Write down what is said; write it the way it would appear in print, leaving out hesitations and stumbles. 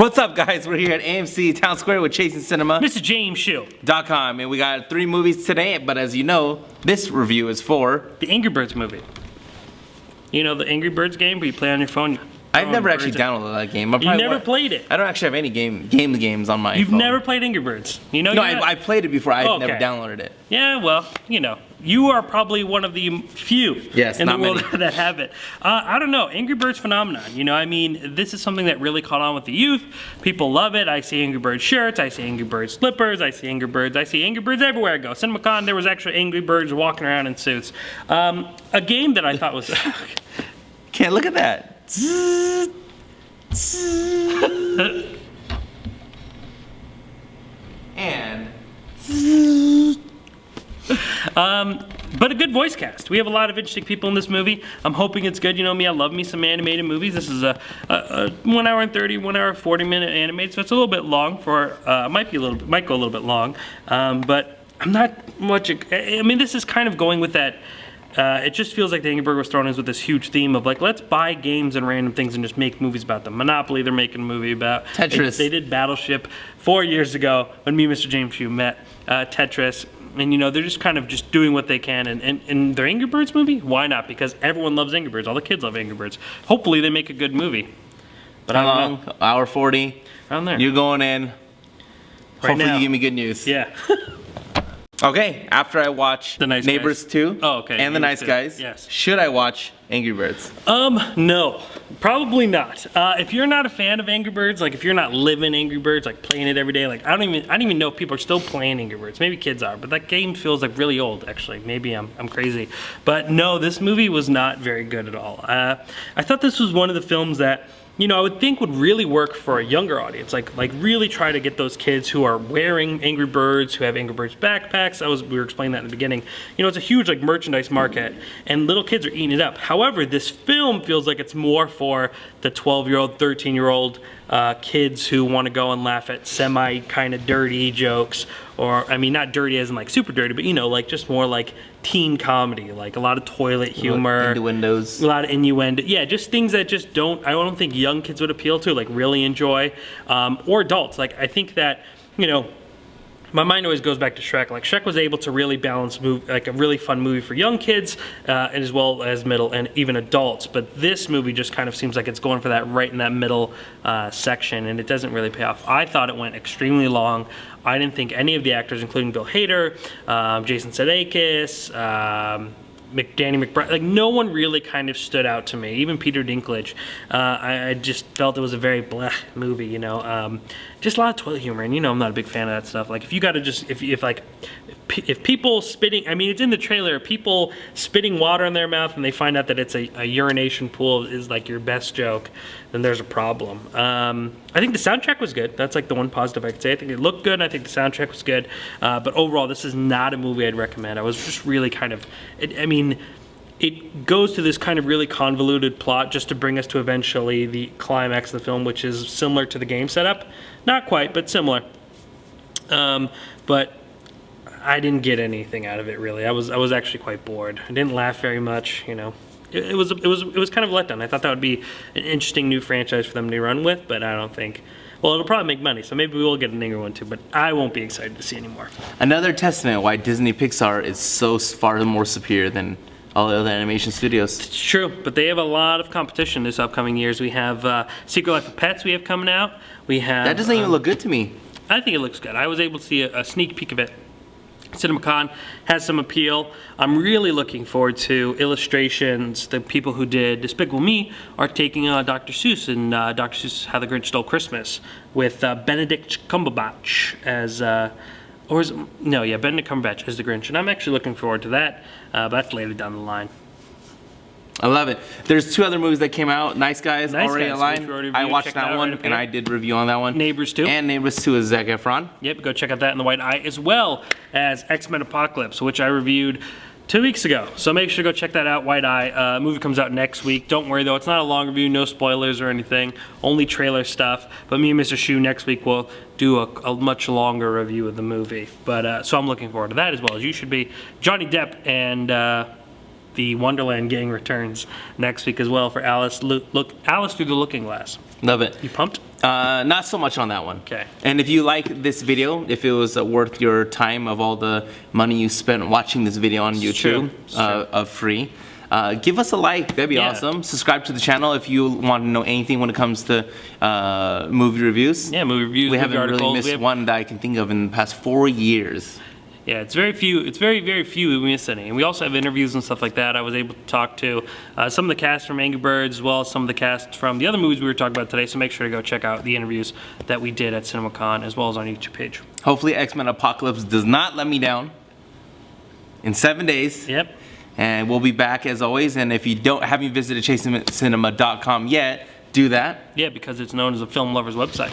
What's up, guys? We're here at AMC Town Square with Chasing Cinema. Mr. James Shoe. .com, and we got 3 movies today, but as you know, this review is for... The Angry Birds movie. You know the Angry Birds game where you play on your phone? I've never actually downloaded that game. You never played it? I don't actually have any games on my phone. You've never played Angry Birds? You know? No, I played it before. I've okay. never downloaded it. Yeah, well, you know. You are probably one of the few in the world that have it. I don't know. Angry Birds phenomenon. You know, I mean, this is something that really caught on with the youth. People love it. I see Angry Birds shirts. I see Angry Birds slippers. I see Angry Birds. I see Angry Birds everywhere I go. CinemaCon, there was actually Angry Birds walking around in suits. A game that I thought was... Can't look at that. And... But a good voice cast. We have a lot of interesting people in this movie. I'm hoping it's good. You know me, I love me some animated movies. This is a 1 hour and 30, 1 hour 40 minute animated, so it's a little bit long for, might go a little bit long. But I'm not much, I mean, this is kind of going with that. It just feels like the Angry Bird was thrown in with this huge theme of like, let's buy games and random things and just make movies about them. Monopoly, they're making a movie about. Tetris. They did Battleship 4 years ago when me and Mr. James Shoe met. Tetris. And you know, they're just kind of just doing what they can. And their Angry Birds movie? Why not? Because everyone loves Angry Birds. All the kids love Angry Birds. Hopefully they make a good movie. But I don't know. Hour 40. Around there. You're going in. Right Hopefully now. you give me good news. Yeah. Okay, after I watch The Nice Neighbors Guys. 2 Oh, okay. and The Nice Guys, yes. should I watch Angry Birds? No. Probably not. If you're not a fan of Angry Birds, like if you're not living Angry Birds, like playing it every day, like I don't even know if people are still playing Angry Birds. Maybe kids are, but that game feels like really old actually. Maybe I'm crazy. But no, this movie was not very good at all. I thought this was one of the films that, you know, I would think would really work for a younger audience. Like really try to get those kids who are wearing Angry Birds, who have Angry Birds backpacks. We were explaining that in the beginning. You know, it's a huge like merchandise market, and little kids are eating it up. However, this film feels like it's more for the 12-year-old, 13-year-old kids who want to go and laugh at semi kind of dirty jokes, or I mean, not dirty as in like super dirty, but you know, like just more like teen comedy, like a lot of toilet humor, Innuendos, a lot of innuendo. Yeah, just things that just I don't think young kids would appeal to, like really enjoy, or adults. Like I think that, you know, my mind always goes back to Shrek. Like Shrek was able to really balance like a really fun movie for young kids, and as well as middle and even adults. But this movie just kind of seems like it's going for that right in that middle section, and it doesn't really pay off. I thought it went extremely long. I didn't think any of the actors, including Bill Hader, Jason Sudeikis, Danny McBride, like no one really kind of stood out to me. Even Peter Dinklage, I just felt it was a very blah movie. You know, just a lot of toilet humor, and you know I'm not a big fan of that stuff. Like if you got to just if people spitting, I mean it's in the trailer, people spitting water in their mouth and they find out that it's a urination pool is like your best joke, then there's a problem. I think the soundtrack was good. That's like the one positive I could say. I think it looked good. I think the soundtrack was good. But overall, this is not a movie I'd recommend. I was just really kind of, it goes to this kind of really convoluted plot just to bring us to eventually the climax of the film, which is similar to the game setup. Not quite, but similar. But I didn't get anything out of it really. I was actually quite bored. I didn't laugh very much. You know, it was kind of a letdown. I thought that would be an interesting new franchise for them to run with, but I don't think. Well, it'll probably make money, so maybe we will get an angry one too. But I won't be excited to see anymore. Another testament why Disney Pixar is so far more superior than all the other animation studios. It's true, but they have a lot of competition this upcoming years. We have Secret Life of Pets we have coming out. We have that doesn't even look good to me. I think it looks good. I was able to see a sneak peek of it. CinemaCon has some appeal. I'm really looking forward to illustrations. The people who did Despicable Me are taking Dr. Seuss and Dr. Seuss How the Grinch Stole Christmas with Benedict Cumberbatch as, Benedict Cumberbatch as the Grinch. And I'm actually looking forward to that, but that's later down the line. I love it. There's 2 other movies that came out. Nice Guys, already online. I watched that one, and I did review on that one. Neighbors 2. And Neighbors 2 is Zac Efron. Yep, go check out that in the White Eye, as well as X-Men Apocalypse, which I reviewed 2 weeks ago. So make sure to go check that out, White Eye. Movie comes out next week. Don't worry, though. It's not a long review, no spoilers or anything. Only trailer stuff. But me and Mr. Shoe next week will do a much longer review of the movie. But so I'm looking forward to that, as well as you should be. Johnny Depp and the Wonderland Gang returns next week as well for Alice Through the Looking Glass. Love it. You pumped? Not so much on that one. Okay. And if you like this video, if it was worth your time of all the money you spent watching this video on YouTube, of free, give us a like. That'd be awesome. Subscribe to the channel if you want to know anything when it comes to movie reviews. Yeah, movie reviews. We haven't articles. really missed one that I can think of in the past 4 years. Yeah, it's very few. It's very, very few we miss any. And we also have interviews and stuff like that. I was able to talk to some of the cast from Angry Birds, as well as some of the cast from the other movies we were talking about today. So make sure to go check out the interviews that we did at CinemaCon, as well as on our YouTube page. Hopefully X-Men Apocalypse does not let me down in 7 days. Yep. And we'll be back as always. And if you haven't visited chasecinema.com yet, do that. Yeah, because it's known as a film lover's website.